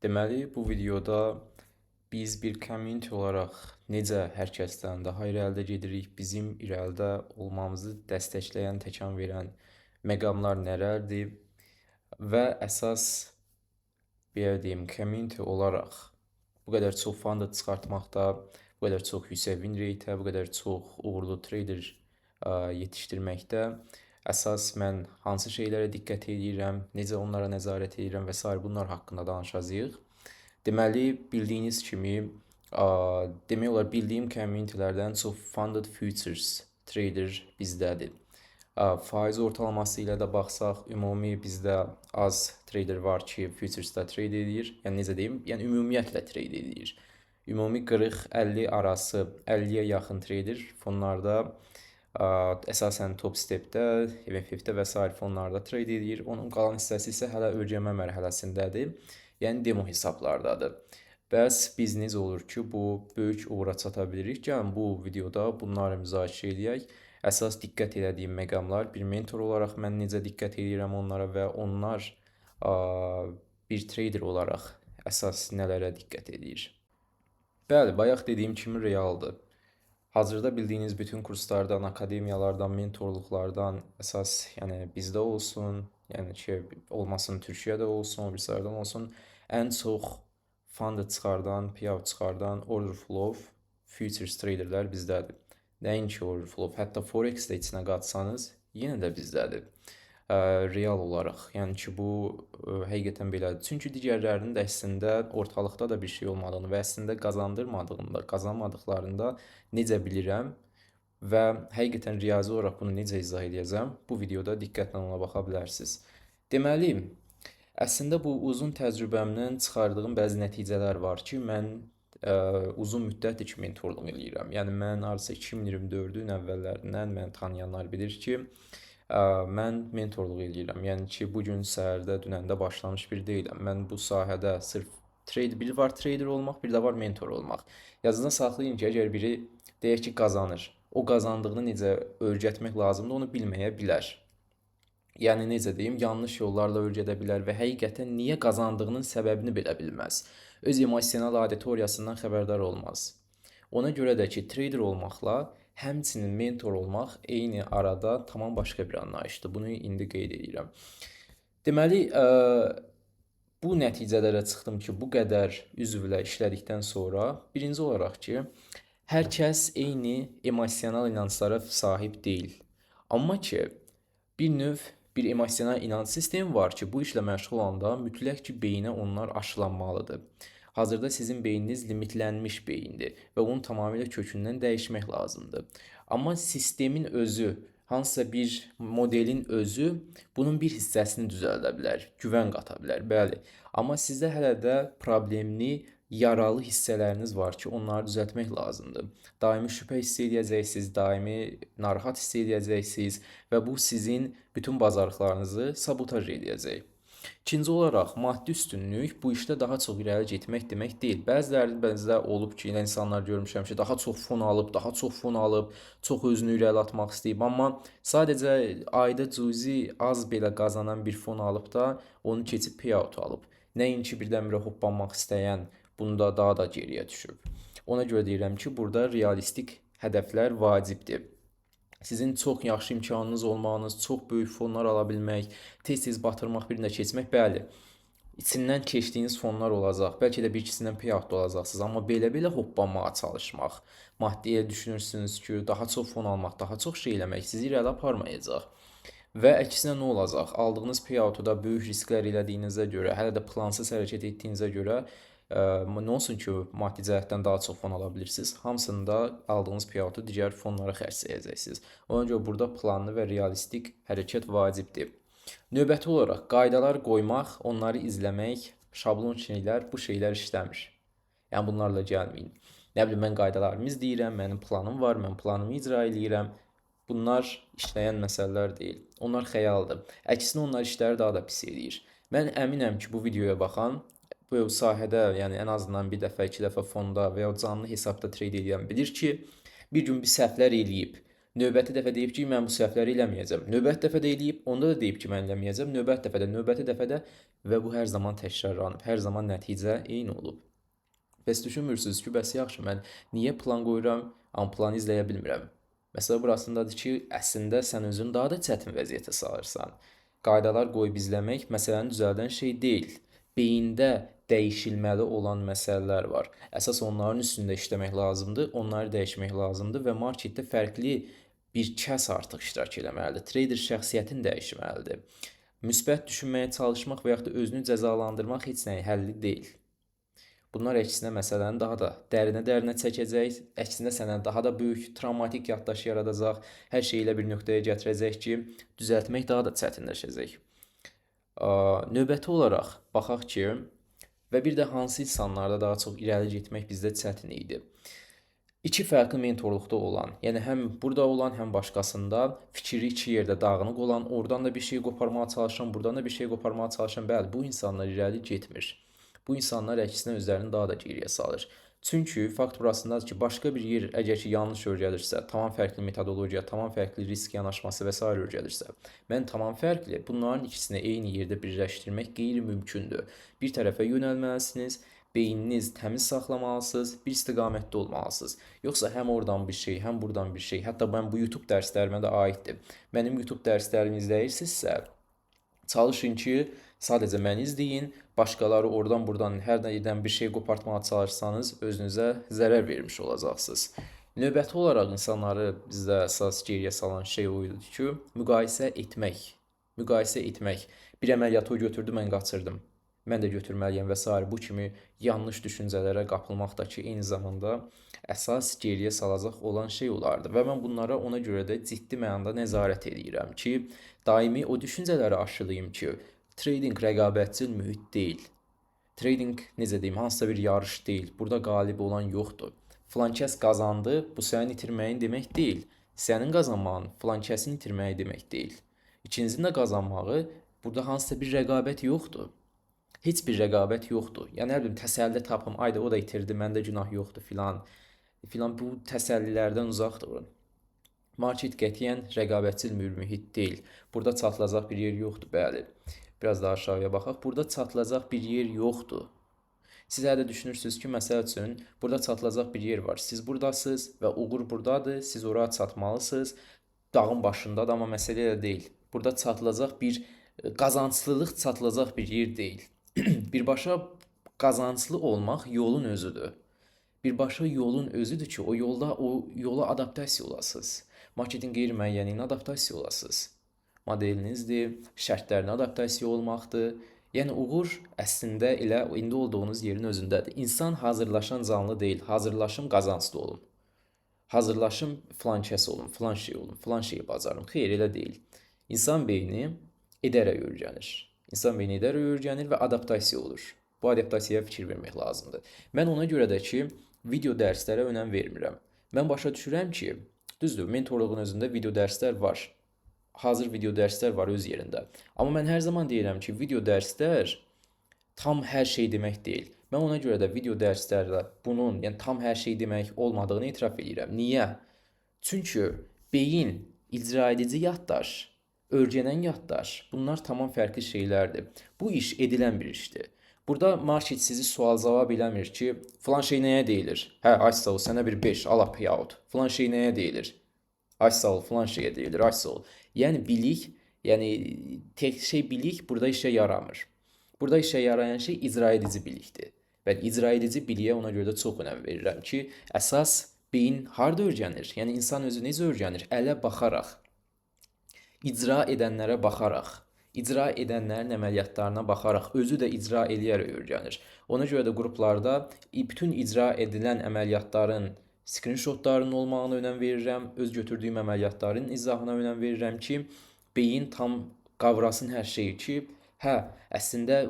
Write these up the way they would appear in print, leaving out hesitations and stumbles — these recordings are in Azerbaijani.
Deməli, bu videoda biz bir community olaraq necə hər kəsdən daha irəlidə gedirik, bizim irəlidə olmamızı dəstəkləyən, təkan verən məqamlar nələrdir və əsas belə deyim, community olaraq bu qədər çox funded çıxartmaqda, bu qədər çox yüksək win rate-ə, bu qədər çox uğurlu trader yetişdirməkdə əsas mən hansı şeylərə diqqət edirəm, necə onlara nəzarət edirəm və sair bunlar haqqında danışacağıq. Deməli, bildiyiniz kimi, demək olar bildiyim communitylərdən çox funded futures trader bizdədir. Faiz ortalaması ilə də baxsaq, ümumi bizdə az trader var ki, futuresda trade edir. Yəni necə deyim? Yəni ümumiyyətlə trade edir. Ümumi 40-50 arası 50-yə yaxın trader fonlarda əsasən top stepdə, MFF-də və sair fonlarda trade edir. Onun qalan hissəsi isə hələ öyrənmə mərhələsindədir. Yəni demo hesablardadır. Bəs biz necə olur ki, bu böyük uğura çata bilirik? Gəlin bu videoda bunları müzakirə edək. Əsas diqqət etdiyim məqamlar, bir mentor olaraq mən necə diqqət edirəm onlara və onlar bir trader olaraq əsas nələrə diqqət edir. Bəli, bayaq dediyim kimi realdır. Hazırda bildiyiniz bütün kurslardan, akademiyalardan, mentorluqlardan əsas, yəni bizdə olsun, yəni ki, olmasın Türkiyədə olsun, o birislərdən olsun, ən çox funded çıxardan, payout çıxardan, order flow, futures traderlər bizdədir. Nəinki order flow, hətta forex-də içinə qatsanız, yenə də bizdədir. Real olaraq, yəni ki, bu həqiqətən belədir. Çünki digərlərinin də əslində ortalıqda da bir şey olmadığını və əslində qazandırmadığında, qazanmadıqlarında necə bilirəm və həqiqətən riyazi olaraq bunu necə izah edəcəm, bu videoda diqqətlə ona baxa bilərsiniz. Deməli, əslində bu uzun təcrübəmdən çıxardığım bəzi nəticələr var ki, mən uzun müddətdir ki, mentorluq eləyirəm. Yəni mən arısı 2024-ün əvvəllərindən məni tanıyanlar bilir ki, mən mentorluq eləyirəm. Yəni ki, bu gün səhərdə, dünəndə başlamış bir deyiləm. Mən bu sahədə sırf biri var trader olmaq, bir də var mentor olmaq. Yadınızda saxlayın ki, əgər biri deyək ki, qazanır, o qazandığını necə öyrətmək lazımdır, onu bilməyə bilər. Yəni necə deyim, yanlış yollarla öyrədə bilər və həqiqətən niyə qazandığının səbəbini belə bilməz. Öz emosional auditoriyasından xəbərdar olmaz. Ona görə də ki, trader olmaqla həmçinin mentor olmaq eyni arada tamam başqa bir anlayışdır. Bunu indi qeyd edirəm. Deməli, bu nəticələrə çıxdım ki, bu qədər üzvlə işlədikdən sonra birinci olaraq ki, hər kəs eyni emosional inanclara sahib deyil. Amma ki, bir növ bir emosional inanc sistemi var ki, bu işlə məşğul olanda mütləq ki, beyinə onlar aşılanmalıdır. Hazırda sizin beyniniz limitlənmiş beyindir və onu tamamilə kökündən dəyişmək lazımdır. Amma sistemin özü, hansısa bir modelin özü bunun bir hissəsini düzəldə bilər, güvən qata bilər, bəli. Amma sizdə hələ də problemli, yaralı hissələriniz var ki, onları düzəltmək lazımdır. Daimi şübhə hiss edəcəksiniz, daimi narahat hiss edəcəksiniz və bu sizin bütün bacarıqlarınızı sabotaj edəcək. İkinci olaraq, maddi üstünlük bu işdə daha çox irəli getmək demək deyil. Bəzilərində olub ki, insanlar görmüşəm ki, daha çox fon alıb, çox özünü irəli atmaq istəyib, amma sadəcə ayda cüzi az belə qazanan bir fon alıb da onu keçib payout alıb. Nəinki birdən-birə hoppanmaq istəyən bunda daha da geriyə düşüb. Ona görə deyirəm ki, burada realistik hədəflər vacibdir. Sizin çox yaxşı imkanınız olmağınız, çox böyük fonlar ala bilmək, tez-tez batırmaq, birində keçmək, bəli. İçindən keçdiyiniz fonlar olacaq. Bəlkə də bir ikisindən payout olacaqsınız, amma belə-belə hoppanmağa çalışmaq, maddiyə düşünürsünüz ki, daha çox fon almaq, daha çox şey eləmək sizi irəli aparmayacaq. Və əksinə nə olacaq? Aldığınız payoutu da böyük risklər elədiyinizə görə, hələ də plansız hərəkət etdiyinizə görə nə olsun ki, maddi cəhətdən daha çox fon ala bilirsiniz. Hamısında aldığınız payoutu digər fonlara xərcləyəcəksiniz. Ona görə burada planlı və realistik hərəkət vacibdir. Növbəti olaraq qaydalar qoymaq, onları izləmək, şablon şeylər, bu şeylər işləmir. Yəni bunlarla gəlməyin. Nə bilim, mən qaydalarımı izləyirəm, mənim planım var, mən planımı icra eləyirəm. Bunlar işləyən məsələlər deyil. Onlar xəyaldır. Əksinə onlar işləri daha da pis eləyir. Mən əminəm ki, bu videoya baxan bu sahədə, yəni ən azından bir dəfə, iki dəfə fonda və ya canlı hesabda trade edən bilir ki, bir gün bir səhvlər eləyib. Növbəti dəfə deyib ki, mən bu səhvləri eləməyəcəm. Növbəti dəfə də eləyib, onda da deyib ki, mən eləməyəcəm. Növbəti dəfə də və bu hər zaman təkrarlanıb. Hər zaman nəticə eyni olub. Bəs düşünmürsünüz ki, bəs yaxşı, mən niyə plan qoyuram, amma planı izləyə bilmirəm? Məsələ burasındadır ki, əslində sən özünü daha da çətin vəziyyətə salırsan. Qaydalar qoyub izləmək məsələni düzəldən şey deyil. Beyində dəyişilməli olan məsələlər var. Əsas onların üstündə işləmək lazımdır, onları dəyişmək lazımdır və marketdə fərqli bir kəs artıq iştirak eləməlidir. Trader şəxsiyyətini dəyişməlidir. Müsbət düşünməyə çalışmaq və yaxud da özünü cəzalandırmaq heç nəyin həlli deyil. Bunlar əksinə məsələni daha da dərinə çəkəcək, əksinə sənə daha da böyük travmatik yaddaş yaradacaq, hər şeyi elə bir nöqtəyə gətirəcək ki, düzəltmək daha da çətinləşəcək. Növbəti olaraq baxaq ki, və bir də hansı insanlarda daha çox irəli getmək bizdə çətin idi. İki fərqli mentorluqda olan, yəni həm burada olan, həm başqasında fikri iki yerdə dağınıq olan, oradan da bir şey qoparmağa çalışan, buradan da bir şey qoparmağa çalışan, bəli, bu insanlar irəli getmir. Bu insanlar əksinə özlərini daha da geriyə salır. Çünki fakt burasındadır ki, başqa bir yer əgər ki yanlış öyrədilirsə, tamam fərqli metodologiya, tamam fərqli risk yanaşması və s. öyrədilirsə, mən tamam fərqli bunların ikisini eyni yerdə birləşdirmək qeyri-mümkündür. Bir tərəfə yönəlməlisiniz, beyniniz təmiz saxlamalısınız, bir istiqamətdə olmalısınız. Yoxsa həm oradan bir şey, həm buradan bir şey, hətta mən bu YouTube dərslərimə də aiddir. Mənim YouTube dərslərimi izləyirsinizsə, çalışın ki, sadəcə məni izləyin, başqaları oradan buradan hər nədən bir şey qopartmağa çalışsanız özünüzə zərər vermiş olacaqsınız. Növbəti olaraq insanları bizdə əsas geriyə salan şey o idi ki, müqayisə etmək. Müqayisə etmək. Bir əməliyyatı o götürdü, mən qaçırdım. Mən də götürməliyəm və s. Bu kimi yanlış düşüncələrə qapılmaq da ki, eyni zamanda əsas geriyə salacaq olan şey olardı. Və mən bunlara ona görə də ciddi mənada nəzarət edirəm ki, daimi o düşüncələri aşılayım ki, trading rəqabətçil mühit deyil. Trading, necə deyim, hansısa bir yarış deyil. Burada qalibi olan yoxdur. Filan kəs qazandı, bu sənin itirməyin demək deyil. Sənin qazanmağın filan kəsin itirməyi demək deyil. İkinizin də qazanmağı, burada hansısa bir rəqabət yoxdur. Heç bir rəqabət yoxdur. Yəni, hər bilim, təsəlli tapım, ayda o da itirdi, məndə günah yoxdur filan. Bu təsəllilərdən uzaq durun. Market qətiyyən rəqabətçil mühit deyil. Burada çatılacaq bir yer yoxdur, bəli. Biraz daha aşağıya baxaq. Burada çatılacaq bir yer yoxdur. Siz hələ düşünürsünüz ki, məsəl üçün, burada çatılacaq bir yer var. Siz buradasınız və uğur buradadır, siz oraya çatmalısınız. Dağın başındadır, amma məsələ elə deyil. Burada çatılacaq bir, qazanclılıq çatılacaq bir yer deyil. Birbaşa qazanclı olmaq yolun özüdür. Birbaşa yolun özüdür ki, o yola adaptasiya olasınız. Marketin qeyri-müəyyənliyinə adaptasiya olasınız. Modelinizdir, şərtlərinə adaptasiya olmaqdır. Yəni, uğur əslində elə indi olduğunuz yerin özündədir. İnsan hazırlaşan canlı deyil, hazırlaşım qazanclı olun. Hazırlaşım filan kəs olun, filan şey olun, filan şeyi bacarın. Xeyr, elə deyil. İnsan beyni edərək öyrənir. İnsan beyni edərək öyrənir və adaptasiya olur. Bu adaptasiyaya fikir vermək lazımdır. Mən ona görə də ki, video dərslərə önəm vermirəm. Mən başa düşürəm ki, düzdür, mentorluğun özündə video dərslər var. Hazır video dərslər var öz yerində. Amma mən hər zaman deyirəm ki, video dərslər tam hər şey demək deyil. Mən ona görə də video dərslərlə bunun, yəni tam hər şey demək olmadığını etiraf edirəm. Niyə? Çünki beyin, icra edici yaddaş, öyrənən yaddaş, bunlar tamam fərqli şeylərdir. Bu iş edilən bir işdir. Burada market sizi sual-cavab eləmir ki, filan şey nəyə deyilir? Hə, ay sağ ol, sənə bir 5, al payout. Filan şey nəyə deyilir? Ay sağ ol, filan şeyə deyilir, ay sağ ol. Yəni bilik, yəni tek şey bilik burada işə yaramır. Burada işə yarayan şey icra edici bilikdir. Bəli, icra edici biliyə ona görə də çox önəm verirəm ki, əsas beyin harda öyrənir? Yəni insan özü necə öyrənir? Ələ baxaraq, icra edənlərə baxaraq, icra edənlərin əməliyyatlarına baxaraq, özü də icra eləyərək öyrənir. Ona görə də qruplarda bütün icra edilən əməliyyatların screenshotlarının olmağına önəm verirəm, öz götürdüyüm əməliyyatların izahına önəm verirəm ki, beyin tam qavrasın hər şeyi ki, hə, əslində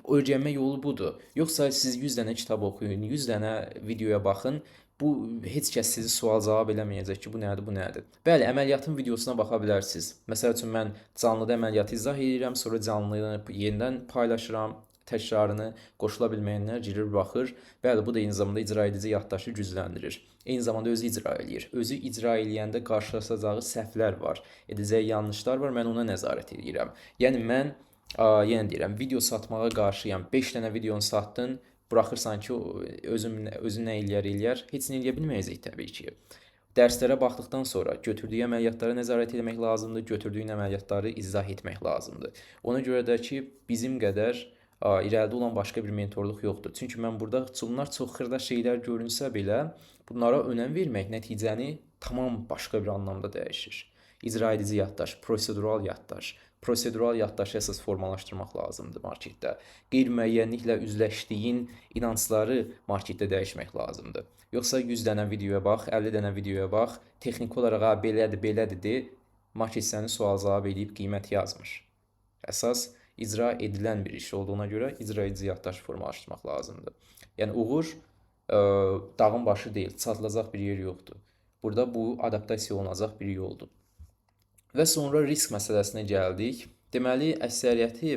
öyrənmə yolu budur. Yoxsa siz 100 dənə kitab oxuyun, 100 dənə videoya baxın, bu heç kəs sizi sual-cavab eləməyəcək ki, bu nədir, bu nədir. Bəli, əməliyyatın videosuna baxa bilərsiniz. Məsəl üçün, mən canlıda əməliyyatı izah edirəm, sonra canlını yenidən paylaşıram. təkrarını qoşula bilməyənlər girir, baxır. Bəli, bu da eyni zamanda icra edici yaddaşı gücləndirir. Eyni zamanda özü icra eləyir. Özü icra eləyəndə qarşılaşacağı səhvlər var, edəcəyi yanlışlar var. Mən ona nəzarət edirəm. Yəni mən yenə deyirəm, video satmağa qarşıyam. 5 dənə videonu satdın, buraxırsan ki, özün nə eləyər, heç nə eləyə bilməyəcək təbii ki. Dərslərə baxdıqdan sonra götürdüyü əməliyyatlara nəzarət etmək lazımdır, götürdüyün əməliyyatları izah etmək lazımdır. Ona görə də ki, bizim qədər irəlidə olan başqa bir mentorluq yoxdur. Çünki mən burada bunlar çox xırda şeylər görünsə belə, bunlara önəm vermək nəticəni tamam başqa bir anlamda dəyişir. İcra edici yaddaş, prosedural yaddaş. Prosedural yaddaşı əsas formalaşdırmaq lazımdır marketdə. Qeyri-müəyyənliklə üzləşdiyin inancları marketdə dəyişmək lazımdır. Yoxsa 100 dənə videoya bax, 50 dənə videoya bax, texniki olaraq belədir de, market səni sual-cavab edib qiymət yazmır. Əsas icra edilən bir iş olduğuna görə icra edici yaddaş formalaşdırmaq lazımdır. Yəni uğur dağın başı deyil, çatılacaq bir yer yoxdur. Burada bu adaptasiya olunacaq bir yoldur. Və sonra risk məsələsinə gəldik. Deməli, əksəriyyəti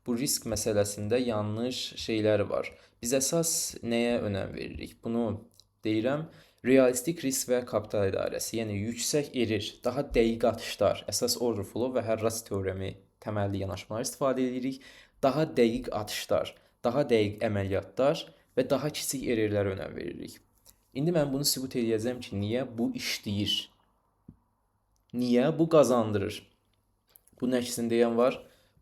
bu risk məsələsində yanlış şeylər var. Biz əsas nəyə önəm veririk? Bunu deyirəm, realistik risk və kapital idarəsi, yəni yüksək erir, daha dəqiq atışlar, əsas order flow və Harras teoremi təməlli yanaşmalar istifadə edirik. Daha dəqiq atışlar, daha dəqiq əməliyyatlar və daha kiçik errorlara önəm veririk. İndi mən bunu sübut edəcəm ki, niyə bu işləyir? Niyə bu qazandırır? Bunun əksini deyən var,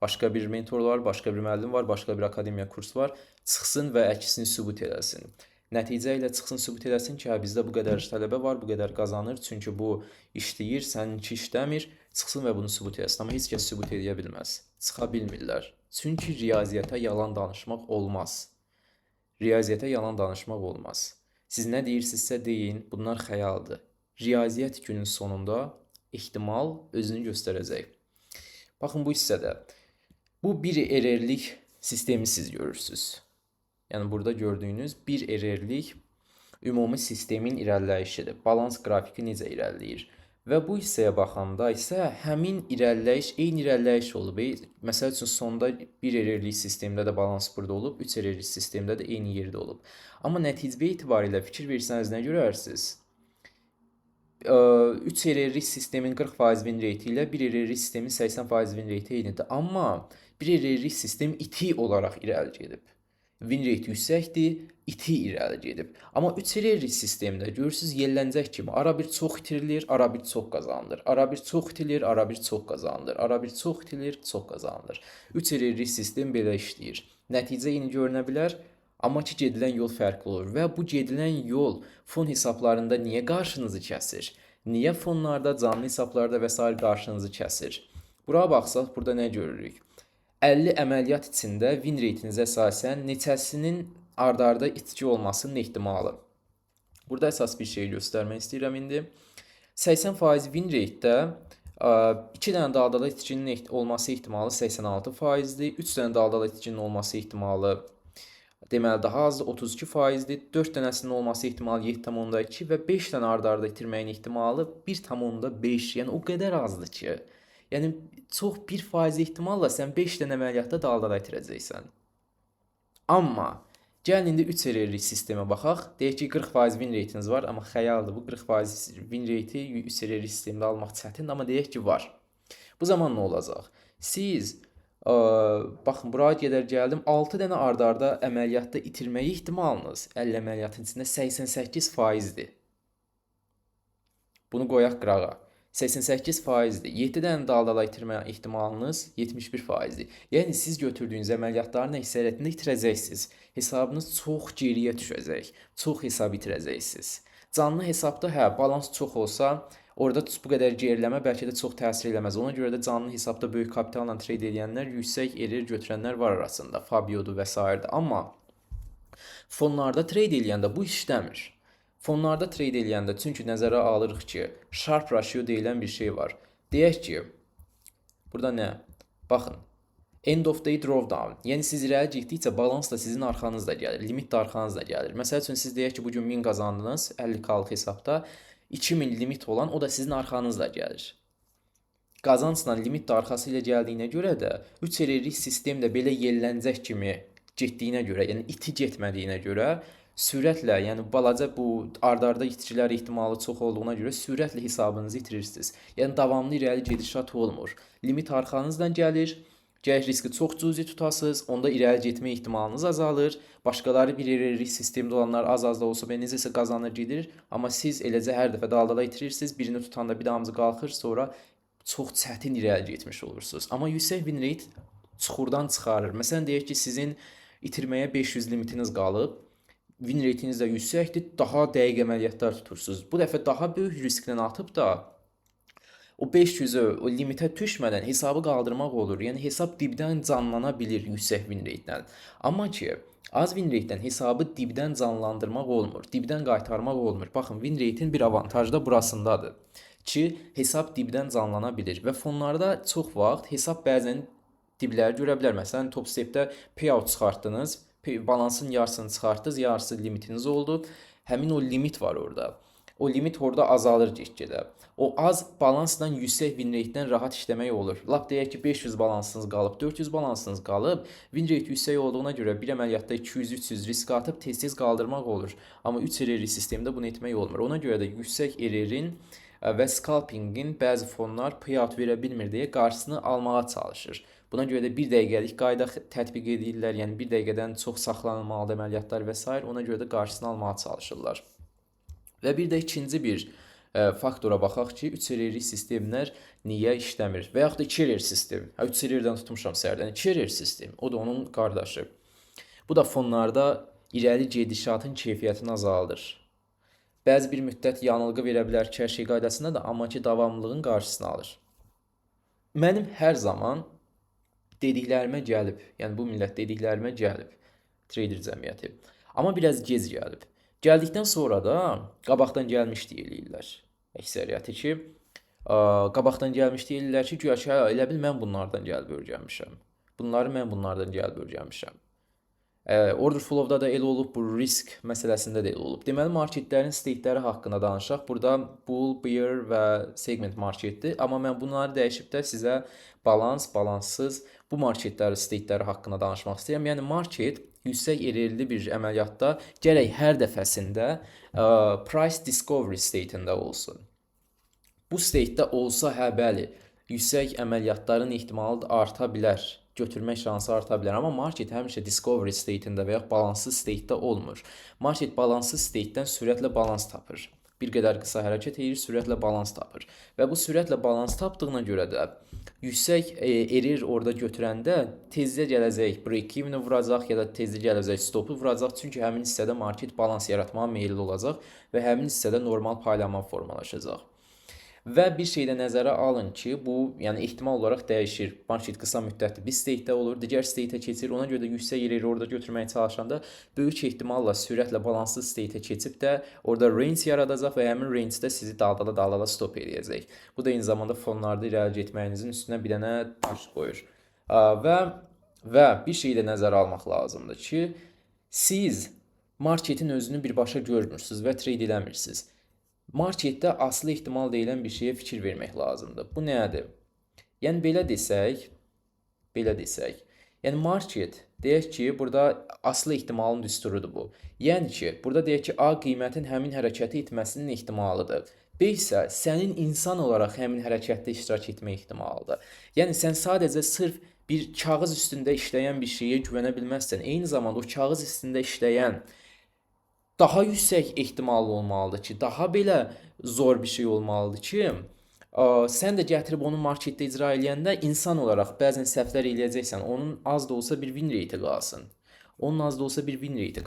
başqa bir mentor var, başqa bir müəllim var, başqa bir akademiya kurs var. Çıxsın və əksini sübut edəsin. Nəticə ilə çıxsın sübut edəsin ki, bizdə bu qədər tələbə var, bu qədər qazanır, çünki bu işləyir, səninki işləmir. Çıxsın və bunu sübut edəsin. Amma heç kəs sübut edə bilməz. Çıxa bilmirlər. Çünki riyaziyyata yalan danışmaq olmaz. Riyaziyyata yalan danışmaq olmaz. Siz nə deyirsinizsə deyin, bunlar xəyaldır. Riyaziyyat günün sonunda ehtimal özünü göstərəcək. Baxın bu hissədə. Bu bir errorlik sistemi siz görürsünüz. Yəni burada gördüyünüz bir errorlik ümumi sistemin irəliləyişidir. Balans qrafiki necə irəliləyir? Və bu hissəyə baxanda isə həmin irəliləyiş eyni irəliləyiş olub. Məsəl üçün sonda bir errorlik sistemdə də balans burada olub, 3 errorlik sistemdə də eyni yerdə olub. Amma nəticə etibarilə fikir versəniz nə görərsiniz? 3 errorlik sistemin 40% win rate ilə bir errorlik sistemin 80% win rate eynidir. Amma bir errorlik sistem iti olaraq irəli gedib. Win rate yüksəkdir, iti irəli gedib. Amma 3 errorlik sistemdə görürsünüz yellənəcək kimi ara bir çox itirilir, ara bir çox qazanılır. Ara bir çox itilir, ara bir çox qazanılır. Ara bir çox itilir, çox qazanılır. 3 errorlik sistem belə işləyir. Nəticə eyni görünə bilər. Amma ki, gedilən yol fərqli olur və bu gedilən yol fon hesablarında niyə qarşınızı kəsir? Niyə fonlarda, canlı hesablarda və s. qarşınızı kəsir? Bura baxsaq, burada nə görürük? 50 əməliyyat içində win reytiniz əsasən neçəsinin ard-arda itki olmasının ehtimalı. Burada əsas bir şey göstərmək istəyirəm indi. 80% win rate-də 2 dənə daldala itkinin olması ehtimalı 86%-dir. 3 dənə daldala itkinin olması ehtimalı deməli daha azdır, 32%-dir. 4 dənəsinin olması ehtimalı 7,2 və 5 dənə ard-arda itirməyin ehtimalı 1,5. Yəni o qədər azdır ki. Yəni çox 1% ehtimalla sən 5 dənə əməliyyatda daldala itirəcəksən. Amma gəlin indi 3 errorlik sistemə baxaq. Deyək ki, 40% win rate-iniz var, amma xəyaldır. Bu 40% win rate-i 3 errorlik sistemdə almaq çətindir, amma deyək ki, var. Bu zaman nə olacaq? Siz baxın, buraya gedər gəldim, 6 dənə ard-arda əməliyyatda itirməyi ehtimalınız 50 əməliyyatın içində 88%-dir. Bunu qoyaq qırağa. 88%-dir. 7 dənə daldala itirmə ehtimalınız 71%-dir. Yəni siz götürdüyünüz əməliyyatların əksəriyyətində itirəcəksiniz. Hesabınız çox geriyə düşəcək. Çox hesab itirəcəksiniz. Canlı hesabda balans çox olsa, orada bu qədər geriləmə bəlkə də çox təsir eləməz. Ona görə də canlı hesabda böyük kapitalla trade edənlər, yüksək error götürənlər var arasında. Fabio'dur və s. Amma fonlarda trade eləyəndə bu işləmir. Fonlarda trade eləyəndə çünki nəzərə alırıq ki, Sharpe ratio deyilən bir şey var. Deyək ki, burada nə? Baxın, end of day drawdown. Yəni siz irəli getdikcə balans da sizin arxanızda gəlir, limit də arxanızda gəlir. Məsəl üçün siz deyək ki, bugün 1000 qazandınız 50K-lıq hesabda. 2000 limit olan o da sizin arxanızda gəlir. Qazancla limit də arxası ilə gəldiyinə görə də 3 errorlik sistem də belə yellənəcək kimi getdiyinə görə, yəni iti getmədiyinə görə sürətlə, yəni balaca bu ard-arda itirilər ehtimalı çox olduğuna görə sürətlə hesabınızı itirirsiniz. Yəni davamlı irəli gedişat olmur. Limit arxanızdan gəlir. Gərək riski çox cüzi tutasınız, onda irəli getmə ehtimalınız azalır. Başqaları bir risk sistemdə olanlar az da olsa belə necəsə qazanır gedir, amma siz eləcə hər dəfə dal-dala itirirsiniz, birini tutanda bir damcı qalxır, sonra çox çətin irəli getmiş olursunuz. Amma yüksək win rate çuxurdan çıxarır. Məsələn deyək ki, sizin itirməyə 500 limitiniz qalıb, win rate'iniz də yüksəkdir, daha dəqiq əməliyyatlar tutursunuz. Bu dəfə daha böyük risklə atıb da o 500'ü o limitə düşmədən hesabı qaldırmaq olur. Yəni hesab dibdən canlana bilir yüksək win rate-dən. Amma ki, az win rate-dən hesabı dibdən canlandırmaq olmur, dibdən qaytarmaq olmur. Baxın, win rate-in bir avantajı da burasındadır ki, hesab dibdən canlana bilir və fonlarda çox vaxt hesab bəzən dibləri görə bilər. Məsələn, top stepdə payout çıxartdınız, balansın yarısını çıxartdınız, yarısı limitiniz oldu. Həmin o limit var orada. O limit orada azalır get-gedə. O az balansdan yüksək win rate-dən rahat işləmək olur. Lap deyək ki, 500 balansınız qalıb, 400 balansınız qalıb, win rate yüksək olduğuna görə bir əməliyyatda 200-300 risk atıb tez-tez qaldırmaq olur. Amma 3 RR sistemdə bunu etmək olmur. Ona görə də yüksək RR-in və scalpingin bəzi fonlar payout verə bilmir deyə qarşısını almağa çalışır. Buna görə də 1 dəqiqəlik qayda tətbiq edirlər, yəni 1 dəqiqədən çox saxlanılmalı əməliyyatlar və s. Ona görə də qarşısını almağa çalışırlar. Və bir də ikinci bir faktora baxaq ki, 3 RR sistemlər niyə işləmir? Və yaxud da 2 RR sistem. 3 RR-dən tutmuşam səhərdən. 2 RR sistem, o da onun qardaşı. Bu da fonlarda irəli gedişatın keyfiyyətini azaldır. Bəzi bir müddət yanılğı verə bilər ki, hər şey qaydasında da, amma ki, davamlılığın qarşısını alır. Mənim hər zaman dediklərimə gəlib, yəni bu millət dediklərimə gəlib, trader cəmiyyəti. Amma biraz gec gəlib. Gəldikdən sonra da qabaqdan gəlmiş deyirlər əksəriyyəti ki, qabaqdan gəlmiş deyirlər ki, güya ki, elə bil mən bunlardan gəlib öyrənmişəm. Bunları mən bunlardan gəlib öyrənmişəm. Order flow-da da elə olub, bu risk məsələsində də elə olub. Deməli, marketlərin stateləri haqqında danışaq. Burada bull, bear və segment marketdir. Amma mən bunları dəyişib də sizə balans, balanssız bu marketlərin stateləri haqqında danışmaq istəyirəm. Yəni, market yüksək RR-li bir əməliyyatda gərək hər dəfəsində price discovery state-ində olsun. Bu state-də olsa, hə, bəli, yüksək əməliyyatların ehtimalı arta bilər, götürmək şansı arta bilər. Amma market həmişə discovery state-ində və ya balanssız state-də olmur. Market balanssız state-dən sürətlə balans tapır. Bir qədər qısa hərəkət edir, sürətlə balans tapır. Və bu sürətlə balans tapdığına görə də yüksək RR orada götürəndə tezdə gələcək break-even'i vuracaq ya da tezdə gələcək stopu vuracaq. Çünki həmin hissədə market balans yaratmağa meyilli olacaq və həmin hissədə normal paylanma formalaşacaq. Və bir şey də nəzərə alın ki, bu yəni ehtimal olaraq dəyişir. Market qısa müddətli bir state-də olur, digər state-ə keçir. Ona görə də yüksək RR orada götürməyə çalışanda böyük ehtimalla sürətlə balanssız state-ə keçib də orada range yaradacaq və həmin range-də sizi daldala stop edəcək. Bu da eyni zamanda fonlarda irəli getməyinizin üstünə bir dənə daş qoyur. Və bir şey də nəzərə almaq lazımdır ki, siz marketin özünü birbaşa görmürsünüz və trade eləmirsiniz. Marketdə aslı ehtimal deyilən bir şeyə fikir vermək lazımdır. Bu nədir? Yəni, belə desək, yəni market, deyək ki, burada aslı ehtimalın düsturudur bu. Yəni ki, burada deyək ki, A qiymətin həmin hərəkəti etməsinin ehtimalıdır. B isə sənin insan olaraq həmin hərəkətdə iştirak etmə ehtimalıdır. Yəni, sən sadəcə sırf bir kağız üstündə işləyən bir şeyə güvənə bilməzsən. Eyni zamanda o kağız üstündə işləyən daha yüksək ehtimallı olmalıdır ki, daha belə zor bir şey olmalıdır ki, sən də gətirib onu marketdə icra eləyəndə insan olaraq bəzən səhvlər eləyəcəksən, onun az da olsa bir win rate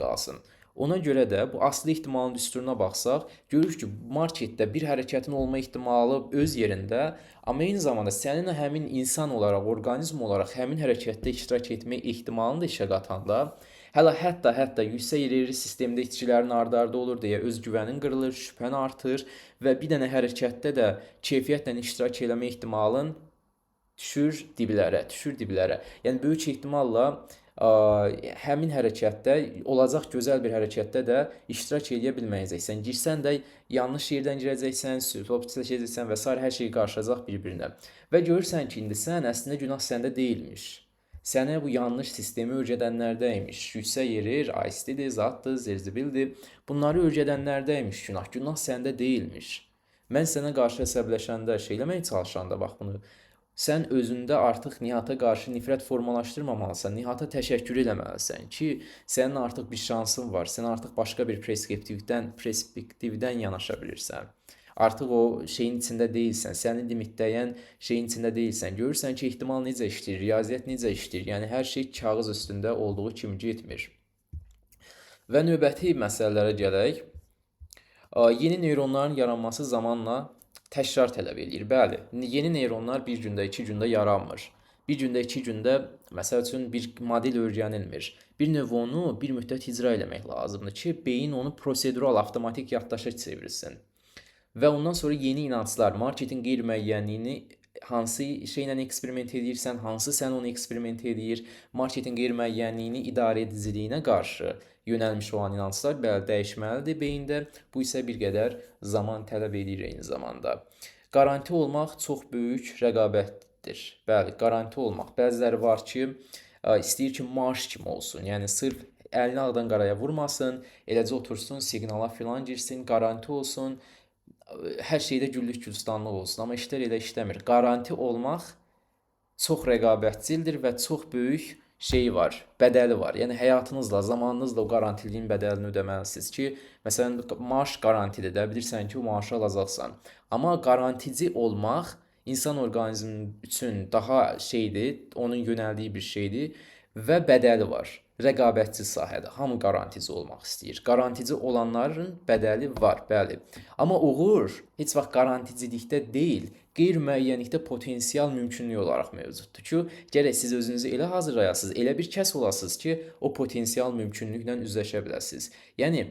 qalsın. Ona görə də bu aslı ehtimalın düsturuna baxsaq, görürük ki, marketdə bir hərəkətin olma ehtimalı öz yerində, amma eyni zamanda sənin həmin insan olaraq, orqanizm olaraq həmin hərəkətdə iştirak etmə ehtimalını da işə qatanda, hətta yüksək RR sistemdə itkilərin ard-arda olur deyə öz güvənin qırılır, şübhən artır və bir dənə hərəkətdə də keyfiyyətlə iştirak eləmə ehtimalın düşür diblərə. Yəni, böyük ehtimalla həmin hərəkətdə, olacaq gözəl bir hərəkətdə də iştirak edə bilməyəcəksən. Girsən də yanlış yerdən girəcəksən, stop çəkəcəksən və s. hər şey qarışacaq bir-birinə. Və görürsən ki, indi sən əslində günah səndə deyilmiş. Sənə bu yanlış sistemi öyrədənlərdəymiş. Yüksək yerir, aistidir, zaddır, zerzibildir. Bunları öyrədənlərdəymiş günah. Günah səndə deyilmiş. Mən sənə qarşı əsəbləşəndə, şey eləməyə çalışanda bax bunu, sən özündə artıq Nihata qarşı nifrət formalaşdırmamalısan. Nihata təşəkkür eləməlisən ki, sənin artıq bir şansın var. Sən artıq başqa bir perspektivdən yanaşa bilirsən. Artıq o şeyin içində deyilsən, səni limitləyən şeyin içində deyilsən. Görürsən ki, ehtimal necə işləyir, riyaziyyat necə işləyir. Yəni hər şey kağız üstündə olduğu kimi getmir. Və növbəti məsələlərə gələk. Yeni neyronların yaranması zamanla təkrar tələb eləyir. Bəli, yeni neyronlar bir gündə, 2 gündə yaranmır. Bir gündə, 2 gündə, məsəl üçün bir model öyrənilmir. Bir növ onu bir müddət icra eləmək lazımdır ki, beyin onu prosedural, avtomatik yaddaşa çevirsin. Və ondan sonra yeni inanclar, marketin qeyri-müəyyənliyini hansı şeylə eksperiment edirsən, hansı sən onu eksperiment edir, marketin qeyri-müəyyənliyini idarə ediciliyinə qarşı yönəlmiş olan inanclar bəli dəyişməlidir beyində. Bu isə bir qədər zaman tələb edir eyni zamanda. Qaranti olmaq çox böyük rəqabətdir. Bəli, qaranti olmaq. Bəziləri var ki, istəyir ki, marş kimi olsun. Yəni sırf əlini ağdan qaraya vurmasın, eləcə otursun, siqnala filan girsin, qaranti olsun, hər şeydə güllük gülistanlıq olsun. Amma işlər elə işləmir. Qaranti olmaq çox rəqabətçildir və çox böyük şeyi var, bədəli var. Yəni həyatınızla, zamanınızla o qarantiliyin bədəlini ödəməlisiniz ki, məsələn, maaş qarantidir də, bilirsən ki, o maaşı alacaqsan. Amma qarantici olmaq insan orqanizmi üçün daha şeydir, onun yönəldiyi bir şeydir və bədəli var. Rəqabətçi sahədə hamı qarantici olmaq istəyir. Qarantici olanların bədəli var, bəli. Amma uğur heç vaxt qaranticilikdə deyil, qeyri-müəyyənlikdə potensial mümkünlük olaraq mövcuddur ki, gərək siz özünüzü elə hazırlayasınız, elə bir kəs olasınız ki, o potensial mümkünlüklə üzləşə biləsiniz. Yəni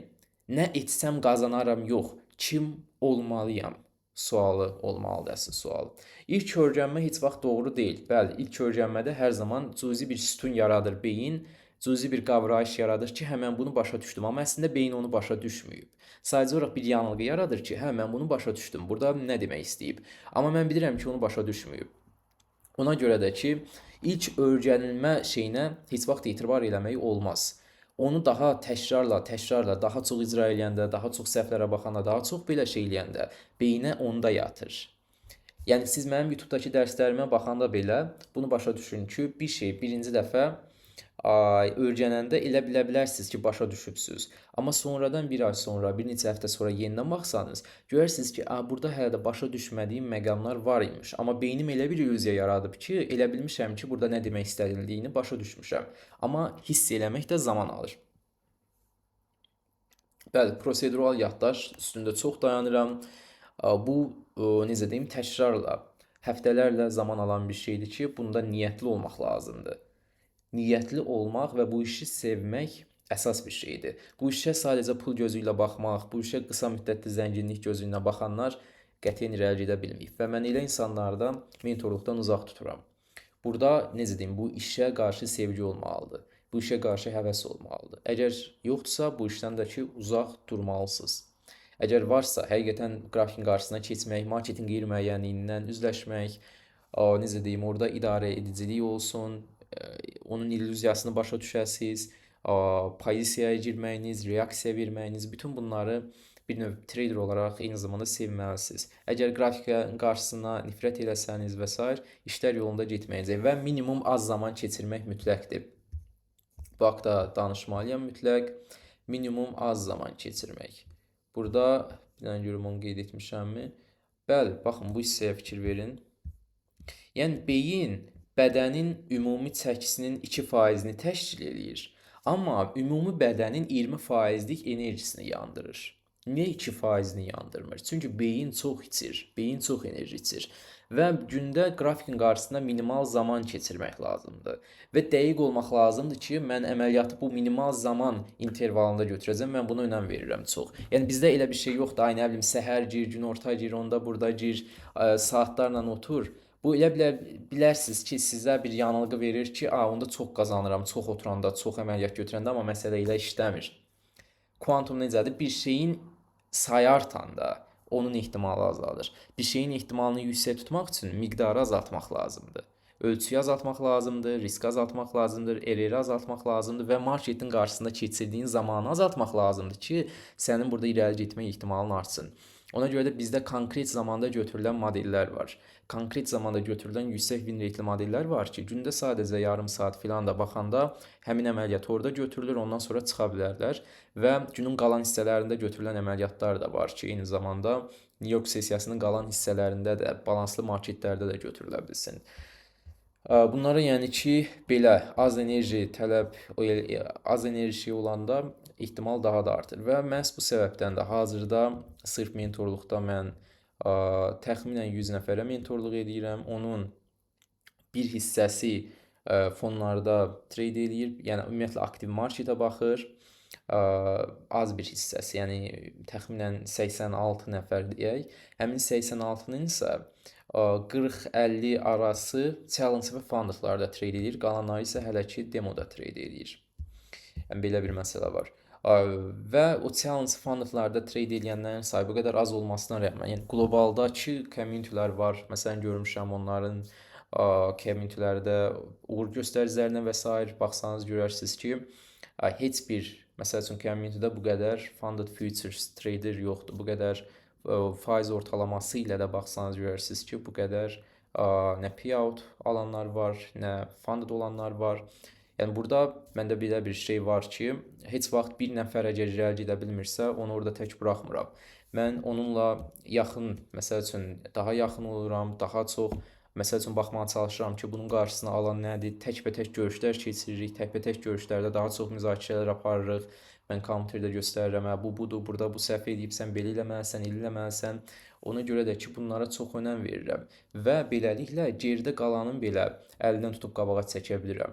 nə etsəm qazanaram yox, kim olmalıyam sualı olmalıdır əsas sual. İlk öyrənmə heç vaxt doğru deyil. Bəli, ilk öyrənmədə hər zaman cüzi bir sütun yaradır beyin, cüzi bir qavrayış yaradır ki, hə mən bunu başa düşdüm, amma əslində beyin onu başa düşməyib. Sadəcə olaraq bir yanılğı yaradır ki, hə mən bunu başa düşdüm. Burada nə demək istəyib? Amma mən bilirəm ki, onu başa düşməyib. Ona görə də ki, ilk öyrənilmə şeyinə heç vaxt etibar eləmək olmaz. Onu daha təkrarla, daha çox icra eləyəndə, daha çox səhvlərə baxanda, daha çox belə şey eləyəndə beyinə onda yatır. Yəni siz mənim YouTube-dakı dərslərimə baxanda belə bunu başa düşün ki, bir şey birinci dəfə öyrənəndə elə bilə bilərsiniz ki, başa düşübsünüz. Amma sonradan bir ay sonra, bir neçə həftə sonra yenidən baxsanız, görərsiniz ki, burada hələ də başa düşmədiyim məqamlar var imiş. Amma beynim elə bir illüziya yaradıb ki, elə bilmişəm ki, burada nə demək istədildiyini başa düşmüşəm. Amma hiss eləmək də zaman alır. Bəli, prosedural yaddaş üstündə çox dayanıram. Bu, necə deyim, təkrarla, həftələrlə zaman alan bir şeydir ki, bunda niyyətli olmaq lazımdır. Niyyətli olmaq və bu işi sevmək əsas bir şeydir. Bu işə sadəcə pul gözü ilə baxmaq, bu işə qısa müddətli zənginlik gözü ilə baxanlar qətiyyən irəli gedə bilməyib və mən elə insanlardan mentorluqdan uzaq tuturam. Burada necə deyim, bu işə qarşı sevgi olmalıdır. Bu işə qarşı həvəs olmalıdır. Əgər yoxdursa, bu işdən də ki, uzaq durmalısınız. Əgər varsa, həqiqətən qrafikin qarşısına keçmək, marketin qeyri-müəyyənliyindən üzləşmək, necə deyim, orada idarə edicilik olsun, onun illüziyasını başa düşəsiniz, pozisiyaya girməyiniz, reaksiya verməyiniz, bütün bunları bir növ trader olaraq eyni zamanda sevməlisiniz. Əgər qrafika qarşısına nifrət eləsəniz və s. işlər yolunda getməyəcək və minimum az zaman keçirmək mütləqdir. Bu haqda danışmalıyam mütləq. Minimum az zaman keçirmək. Burada bir dənə görüm onu qeyd etmişəmmi? Bəli, baxın bu hissəyə fikir verin. Yəni beyin bədənin ümumi çəkisinin 2%-ni təşkil edir. Amma ümumi bədənin 20%lik enerjisini yandırır. Niyə 2%-ni yandırmır? Çünki beyin çox içir, beyin çox enerji içir. Və gündə qrafikin qarşısında minimal zaman keçirmək lazımdır. Və dəqiq olmaq lazımdır ki, mən əməliyyatı bu minimal zaman intervalında götürəcəm, mən buna önəm verirəm çox. Yəni bizdə elə bir şey yoxdur, ay nə bilim, səhər gir, günorta gir, onda burada gir, saatlarla otur. Bu elə bilərsiniz ki, sizə bir yanılğı verir ki, onda çox qazanıram, çox oturanda, çox əməliyyat götürəndə, amma məsələ elə işləmir. Kuantum necədir? Bir şeyin sayı artanda onun ehtimalı azalır. Bir şeyin ehtimalını yüksək tutmaq üçün miqdarı azaltmaq lazımdır. Ölçüyü azaltmaq lazımdır, riski azaltmaq lazımdır, errori azaltmaq lazımdır və marketin qarşısında keçirdiyin zamanı azaltmaq lazımdır ki, sənin burada irəli getmə ehtimalın artsın. Ona görə də bizdə konkret zamanda götürülən modellər var. Konkret zamanda götürülən yüksək win rate-li modellər var ki, gündə sadəcə yarım saat filan da baxanda həmin əməliyyat orada götürülür, ondan sonra çıxa bilərlər və günün qalan hissələrində götürülən əməliyyatlar da var ki, eyni zamanda New York sessiyasının qalan hissələrində də, balanslı marketlərdə də götürülə bilsin. Bunlara yəni ki, belə az enerji tələb, az enerji olanda ehtimal daha da artır və məhz bu səbəbdən də hazırda sırf mentorluqda mən təxminən 100 nəfərə mentorluq edirəm. Onun bir hissəsi fonlarda trade eləyir, yəni ümumiyyətlə aktiv marketə baxır. Az bir hissəsi, yəni təxminən 86 nəfər deyək. Həmin 86-nın isə 40-50 arası challenge və fundedlarda trade edir, qalanları isə hələ ki demoda trade edir. Yəni belə bir məsələ var. Və o challenge fundedlarda trade edənlərin sayı bu qədər az olmasına rəğmən, yəni qlobaldakı communitylər var. Məsələn görmüşəm onların communitylərdə uğur göstəricilərinə və s. baxsanız görərsiniz ki, heç bir məsəl üçün communitydə bu qədər funded futures trader yoxdur. Bu qədər faiz ortalaması ilə də baxsanız görərsiniz ki, bu qədər nə payout alanlar var, nə funded olanlar var. Yəni burada məndə belə bir şey var ki, heç vaxt bir nəfər əgər irəli gedə bilmirsə, onu orada tək buraxmıram. Mən onunla yaxın, məsəl üçün daha yaxın oluram, daha çox məsəl üçün baxmağa çalışıram ki, bunun qarşısını alan nədir? Təkbətək görüşlər keçiririk, təkbətək görüşlərdə daha çox müzakirələr aparırıq. Mən komenterdə göstərirəm, bu budur, burada bu səhv edibsən, belə eləməlisən, elə eləməlisən. Ona görə də ki, bunlara çox önəm verirəm və beləliklə geridə qalanın belə əlindən tutub qabağa çəkə bilirəm.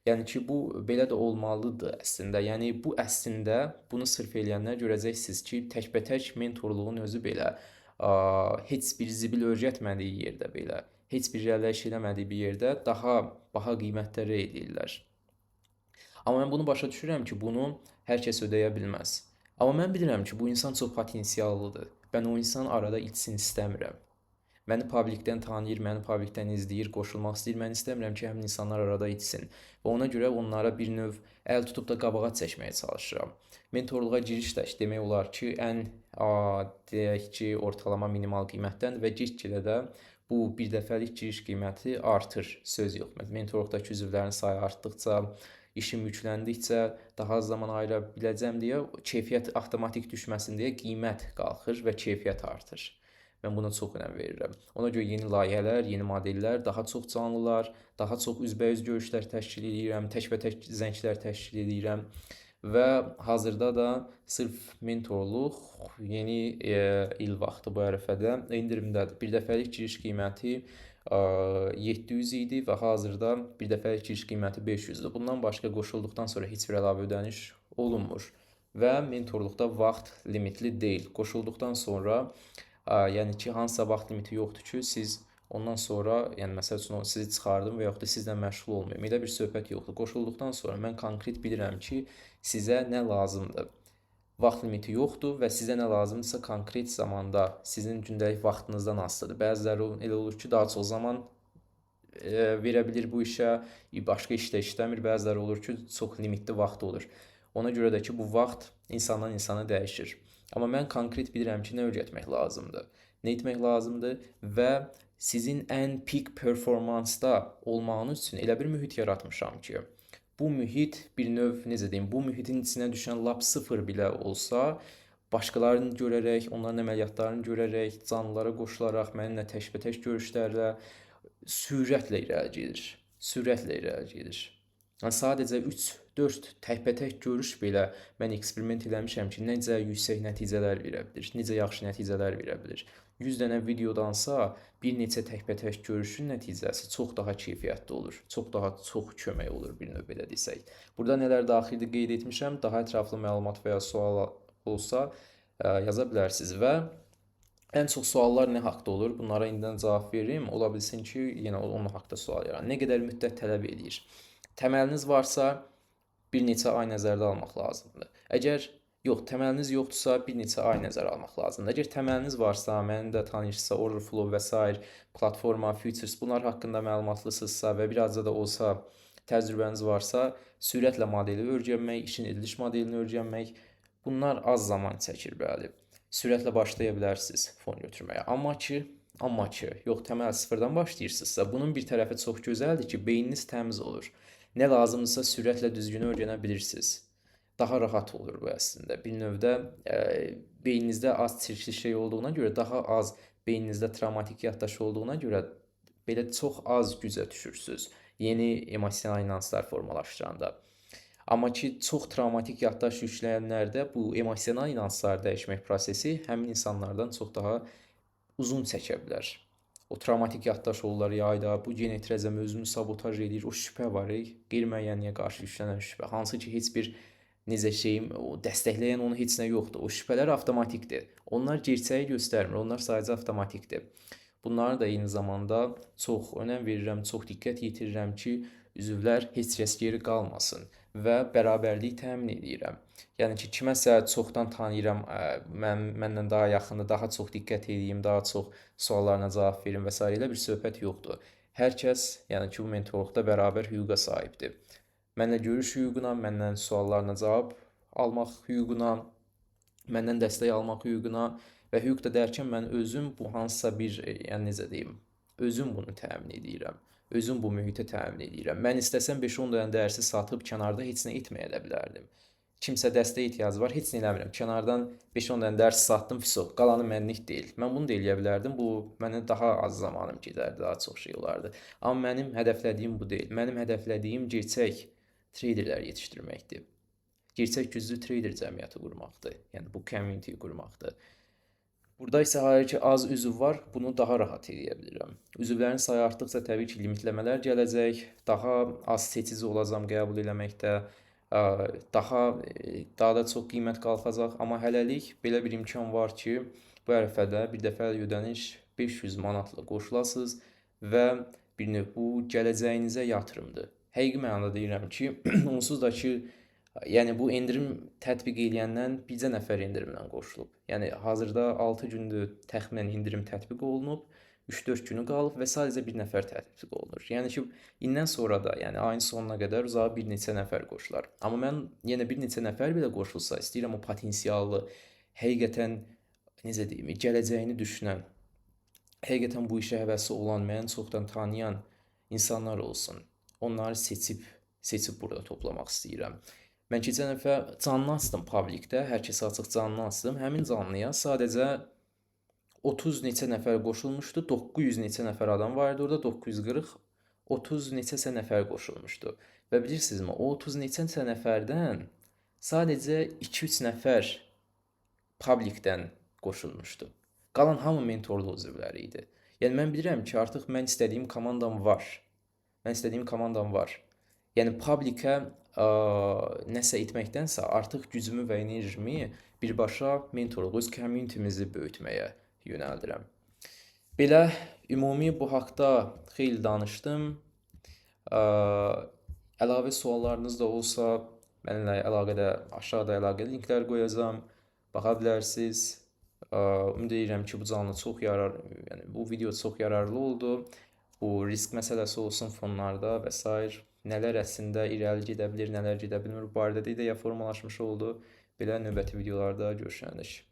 Yəni ki, bu belə də olmalıdır əslində. Yəni bu əslində bunu sırf eləyənlər görəcəksiniz ki, təkbətək mentorluğun özü belə heç bir zibil öyrətmədiyi yerdə belə, heç bir irəliləyiş eləmədiyi bir yerdə daha baha qiymətlərə edirlər. Amma mən bunu başa düşürəm ki, bunu hər kəs ödəyə bilməz. Amma mən bilirəm ki, bu insan çox potensiallıdır. Mən o insan arada itsin istəmirəm. Məni publikdən tanıyır, məni publikdən izləyir, qoşulmaq istəyir. Mən istəmirəm ki, həmin insanlar arada itsin. Və ona görə onlara bir növ əl tutub da qabağa çəkməyə çalışıram. Mentorluğa giriş də demək olar ki, ən deyək ki, ortalama minimal qiymətdən və get-gedə də bu bir dəfəlik giriş qiyməti artır. Söz yox. Mentorluqdakı üzvlərin sayı artdıqca, işim yükləndikcə daha az zaman ayıra biləcəm deyə keyfiyyət avtomatik düşməsin deyə qiymət qalxır və keyfiyyət artır. Mən buna çox önəm verirəm. Ona görə yeni layihələr, yeni modellər, daha çox canlılar, daha çox üzbəüz görüşlər təşkil edirəm, təkbətək zənglər təşkil edirəm və hazırda da sırf mentorluq yeni il vaxtı bu ərəfədə endirimdədir. Bir dəfəlik giriş qiyməti 700 idi və hazırda bir dəfəlik giriş qiyməti 500-dür. Bundan başqa qoşulduqdan sonra heç bir əlavə ödəniş olunmur və mentorluqda vaxt limitli deyil. Qoşulduqdan sonra yəni ki, hansısa vaxt limiti yoxdur ki, siz ondan sonra, yəni məsəl üçün sizi çıxardım və yaxud da sizlə məşğul olmayım. Elə bir söhbət yoxdur. Qoşulduqdan sonra mən konkret bilirəm ki, sizə nə lazımdır. Vaxt limiti yoxdur və sizə nə lazımdırsa konkret zamanda sizin gündəlik vaxtınızdan asılıdır. Bəziləri elə olur ki, daha çox zaman verə bilir bu işə, başqa işdə işləmir. Bəziləri olur ki, çox limitli vaxt olur. Ona görə də ki, bu vaxt insandan insana dəyişir. Amma mən konkret bilirəm ki, nə öyrətmək lazımdır, nə etmək lazımdır və sizin ən peak performansda olmağınız üçün elə bir mühit yaratmışam ki, bu mühit bir növ, necə deyim, bu mühitin içinə düşən lap sıfır belə olsa, başqalarını görərək, onların əməliyyatlarını görərək, canlılara qoşularaq, mənimlə təkbətək görüşlərlə sürətlə irəli gedir. Sürətlə irəli gedir. Yəni sadəcə 3-4 təkbətək görüş belə mən eksperiment eləmişəm ki, necə yüksək nəticələr verə bilir, necə yaxşı nəticələr verə bilir. 100 dənə videodansa bir neçə təkbətək görüşün nəticəsi çox daha keyfiyyətli olur, çox kömək olur bir növ belə desək. Burada nələr daxildir qeyd etmişəm, daha ətraflı məlumat və ya sual olsa yaza bilərsiniz və ən çox suallar nə haqda olur? Bunlara indidən cavab verim. Ola bilsin ki, yenə onun haqda sual yaran. Nə qədər müddət tələb edir? Təməliniz varsa bir neçə ay nəzərdə almaq lazımdır. Əgər Yox, təməliniz yoxdursa, bir neçə ay nəzərə almaq lazımdır. Əgər təməliniz varsa, məni də tanıyırsınızsa, Orderflow və sair platforma, Futures bunlar haqqında məlumatlısınızsa və biraz da olsa təcrübəniz varsa, sürətlə modeli öyrənmək, işin ediliş modelini öyrənmək bunlar az zaman çəkir, bəli. Sürətlə başlaya bilərsiniz fon götürməyə. Amma ki, yox təməl sıfırdan başlayırsınızsa, bunun bir tərəfi çox gözəldir ki, beyniniz təmiz olur. Nə lazımdırsa sürətlə düzgün öyrənə bilirsiniz. Daha rahat olur bu əslində. Bir növdə beyninizdə az çirkli şey olduğuna görə, daha az beyninizdə travmatik yaddaş olduğuna görə belə çox az gücə düşürsüz. Yeni emosional inanclar formalaşdıranda. Amma ki, çox travmatik yaddaş yükləyənlərdə bu emosional inancları dəyişmək prosesi həmin insanlardan çox daha uzun çəkə bilər. O travmatik yaddaş olurlar, ya ayda bu genetrəcəm özümü sabotaj edir, o şübhə var, qeyri-müəyyənliyə qarşı yüklənən şübhə. Hansı ki, heç bir necə şeyim, o dəstəkləyən onun heç nə yoxdur. O şübhələr avtomatikdir. Onlar gerçəyi göstərmir, onlar sadəcə avtomatikdir. Bunlara da eyni zamanda çox önəm verirəm, çox diqqət yetirirəm ki, üzvlər heç kəs geri qalmasın və bərabərlik təmin edirəm. Yəni ki, kiməsə çoxdan tanıyıram, məndən daha yaxındır, daha çox diqqət edeyim, daha çox suallarına cavab verim və s. elə bir söhbət yoxdur. Hər kəs, yəni ki, bu mentorluqda bərabər hüquqa sahibdir. Mənlə görüş hüququna, məndən suallarına cavab almaq hüququna, məndən dəstək almaq hüququna və hüquq da dərkən mən özüm bu hansısa bir, yəni necə deyim, özüm bunu təmin edirəm. Özüm bu mühiti təmin edirəm. Mən istəsəm 5-10 dənə dərsi satıb kənarda heç nə etməyə də bilərdim. Kimsə dəstəyə ehtiyacı var, heç nə eləmirəm. Kənardan 5-10 dənə dərs satdım, fiso, qalanı mənlik deyil. Mən bunu da eləyə bilərdim. Bu mənə daha az zamanım gedərdi, daha çox şey olardı. Amma mənim hədəflədiyim bu deyil. Mənim hədəflədiyim gerçək traderlər yetişdirməkdir. Gerçək güclü trader cəmiyyəti qurmaqdır. Yəni bu community qurmaqdır. Burada isə hayır ki, az üzv var, bunu daha rahat edə bilirəm. Üzvlərin sayı artdıqca təbii ki, limitləmələr gələcək, daha az seçici olacam qəbul eləməkdə, daha da çox qiymət qalxacaq, amma hələlik belə bir imkan var ki, bu ərəfədə bir dəfə ödəniş 500 manatla qoşulasınız və bir növ bu gələcəyinizə yatırımdır. Həqiqi mənada deyirəm ki, onsuz da ki, yəni bu endirim tətbiq edəndən bircə nəfər endirimlə qoşulub. Yəni hazırda 6 gündür təxminən endirim tətbiq olunub, 3-4 günü qalıb və sadəcə bir nəfər tətbiq olunur. Yəni ki, indən sonra da, yəni ayın sonuna qədər uzağa bir neçə nəfər qoşular. Amma mən yenə bir neçə nəfər belə qoşulsa, istəyirəm o potensiallı, həqiqətən necə deyim, gələcəyini düşünən, həqiqətən bu işə həvəsi olan, məni çoxdan tanıyan insanlar olsun. Onları seçib burada toplamaq istəyirəm. Mən keçən dəfə canlı açdım publikdə, hər kəsə açıq canlı açdım. Həmin canlıya sadəcə 30 neçə nəfər qoşulmuşdu, 900 neçə nəfər adam var idi orada, 940, 30 neçəsə nəfər qoşulmuşdu. Və bilirsinizmi, o 30 neçəsə nəfərdən sadəcə 2-3 nəfər publikdən qoşulmuşdu. Qalan hamı mentorluq üzvləri idi. Yəni mən bilirəm ki, artıq mən istədiyim komandam var. Yəni publikə nəsə etməkdənsə artıq gücümü və enerjimi birbaşa mentorluq, öz community'mizi böyütməyə yönəldirəm. Belə ümumi bu haqda xeyli danışdım. Əlavə suallarınız da olsa, mənimlə əlaqədə aşağıda əlaqə linklər qoyacağam. Baxa bilərsiniz. Ümid edirəm ki, bu canlı çox yəni bu video çox yararlı oldu. Bu risk məsələsi olsun fonlarda və s. Nələr əslində irəli gedə bilir, nələr gedə bilmir, bu barədə də ideya formalaşmış oldu. Belə növbəti videolarda görüşərik.